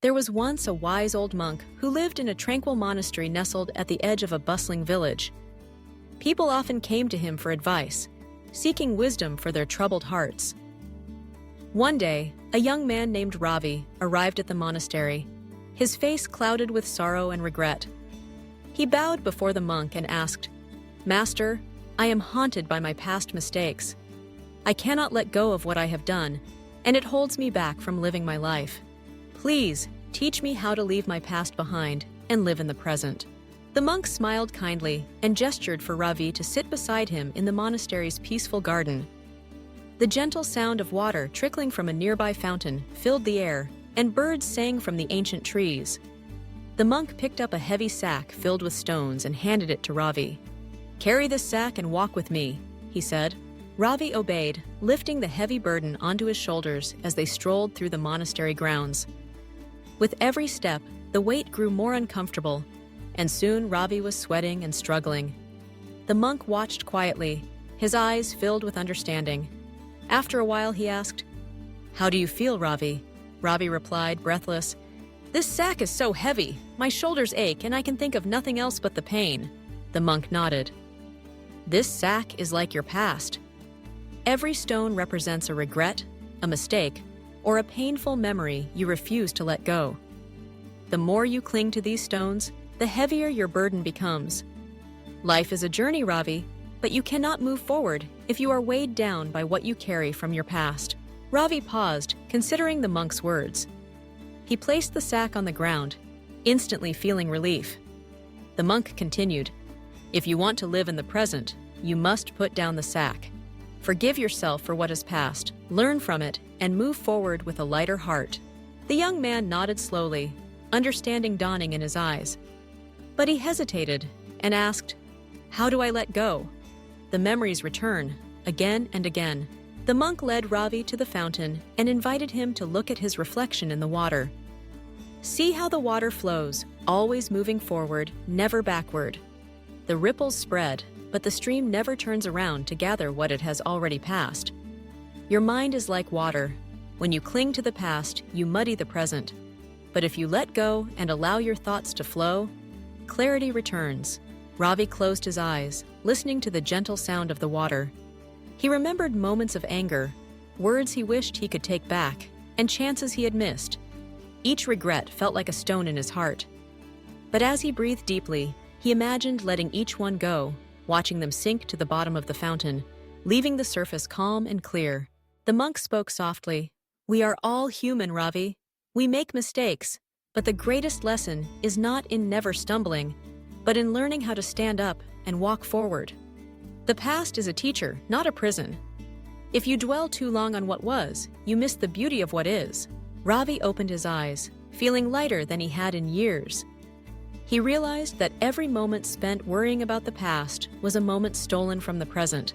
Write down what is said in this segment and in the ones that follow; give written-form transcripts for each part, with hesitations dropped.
There was once a wise old monk who lived in a tranquil monastery nestled at the edge of a bustling village. People often came to him for advice, seeking wisdom for their troubled hearts. One day, a young man named Ravi arrived at the monastery, his face clouded with sorrow and regret. He bowed before the monk and asked, "Master, I am haunted by my past mistakes. I cannot let go of what I have done, and it holds me back from living my life. Please, teach me how to leave my past behind and live in the present." The monk smiled kindly and gestured for Ravi to sit beside him in the monastery's peaceful garden. The gentle sound of water trickling from a nearby fountain filled the air, and birds sang from the ancient trees. The monk picked up a heavy sack filled with stones and handed it to Ravi. "Carry this sack and walk with me," he said. Ravi obeyed, lifting the heavy burden onto his shoulders as they strolled through the monastery grounds. With every step, the weight grew more uncomfortable, and soon Ravi was sweating and struggling. The monk watched quietly, his eyes filled with understanding. After a while, he asked, "How do you feel, Ravi?" Ravi replied, breathless, "This sack is so heavy, my shoulders ache, and I can think of nothing else but the pain." The monk nodded. "This sack is like your past. Every stone represents a regret, a mistake, or a painful memory you refuse to let go. The more you cling to these stones, the heavier your burden becomes. Life is a journey, Ravi, but you cannot move forward if you are weighed down by what you carry from your past." Ravi paused, considering the monk's words. He placed the sack on the ground, instantly feeling relief. The monk continued, "If you want to live in the present, you must put down the sack. Forgive yourself for what has passed, learn from it, and move forward with a lighter heart." The young man nodded slowly, understanding dawning in his eyes. But he hesitated and asked, "How do I let go?" The memories return, again and again. The monk led Ravi to the fountain and invited him to look at his reflection in the water. "See how the water flows, always moving forward, never backward. The ripples spread, but the stream never turns around to gather what it has already passed. Your mind is like water. When you cling to the past, you muddy the present. But if you let go and allow your thoughts to flow, clarity returns." Ravi closed his eyes, listening to the gentle sound of the water. He remembered moments of anger, words he wished he could take back, and chances he had missed. Each regret felt like a stone in his heart. But as he breathed deeply, he imagined letting each one go, watching them sink to the bottom of the fountain, leaving the surface calm and clear. The monk spoke softly. "We are all human, Ravi. We make mistakes, but the greatest lesson is not in never stumbling, but in learning how to stand up and walk forward. The past is a teacher, not a prison. If you dwell too long on what was, you miss the beauty of what is." Ravi opened his eyes, feeling lighter than he had in years. He realized that every moment spent worrying about the past was a moment stolen from the present,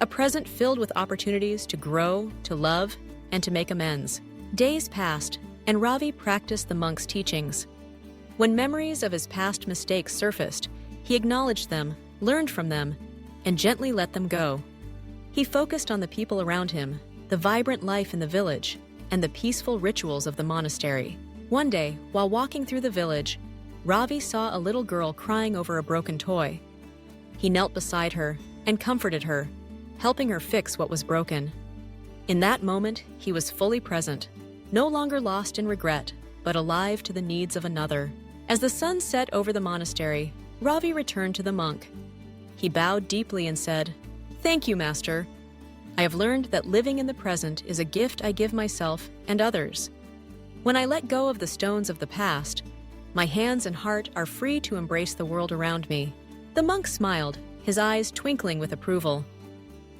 a present filled with opportunities to grow, to love, and to make amends. Days passed, and Ravi practiced the monk's teachings. When memories of his past mistakes surfaced, he acknowledged them, learned from them, and gently let them go. He focused on the people around him, the vibrant life in the village, and the peaceful rituals of the monastery. One day, while walking through the village, Ravi saw a little girl crying over a broken toy. He knelt beside her and comforted her, helping her fix what was broken. In that moment, he was fully present, no longer lost in regret, but alive to the needs of another. As the sun set over the monastery, Ravi returned to the monk. He bowed deeply and said, "Thank you, Master. I have learned that living in the present is a gift I give myself and others. When I let go of the stones of the past, my hands and heart are free to embrace the world around me." The monk smiled, his eyes twinkling with approval.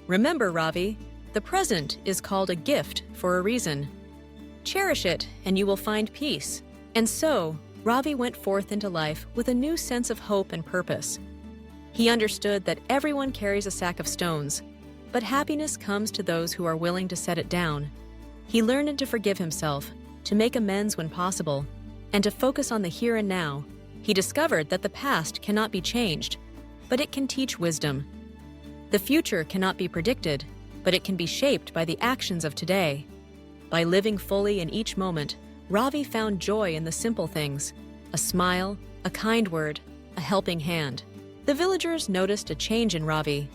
"Remember, Ravi, the present is called a gift for a reason. Cherish it, and you will find peace." And so, Ravi went forth into life with a new sense of hope and purpose. He understood that everyone carries a sack of stones, but happiness comes to those who are willing to set it down. He learned to forgive himself, to make amends when possible, and to focus on the here and now. He discovered that the past cannot be changed, but it can teach wisdom. The future cannot be predicted, but it can be shaped by the actions of today. By living fully in each moment, Ravi found joy in the simple things: a smile, a kind word, a helping hand. The villagers noticed a change in Ravi.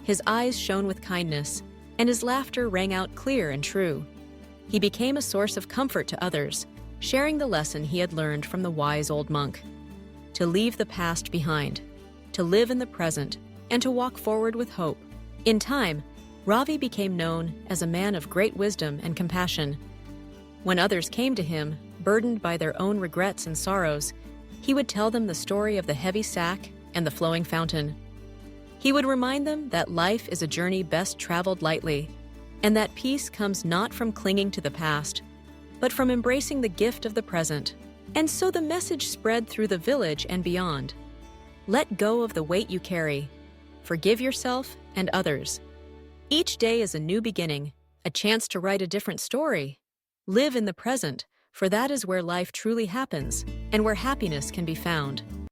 His eyes shone with kindness, and his laughter rang out clear and true. He became a source of comfort to others, sharing the lesson he had learned from the wise old monk: to leave the past behind, to live in the present, and to walk forward with hope. In time, Ravi became known as a man of great wisdom and compassion. When others came to him, burdened by their own regrets and sorrows, he would tell them the story of the heavy sack and the flowing fountain. He would remind them that life is a journey best traveled lightly, and that peace comes not from clinging to the past, but from embracing the gift of the present. And so the message spread through the village and beyond. Let go of the weight you carry. Forgive yourself and others. Each day is a new beginning, a chance to write a different story. Live in the present, for that is where life truly happens and where happiness can be found.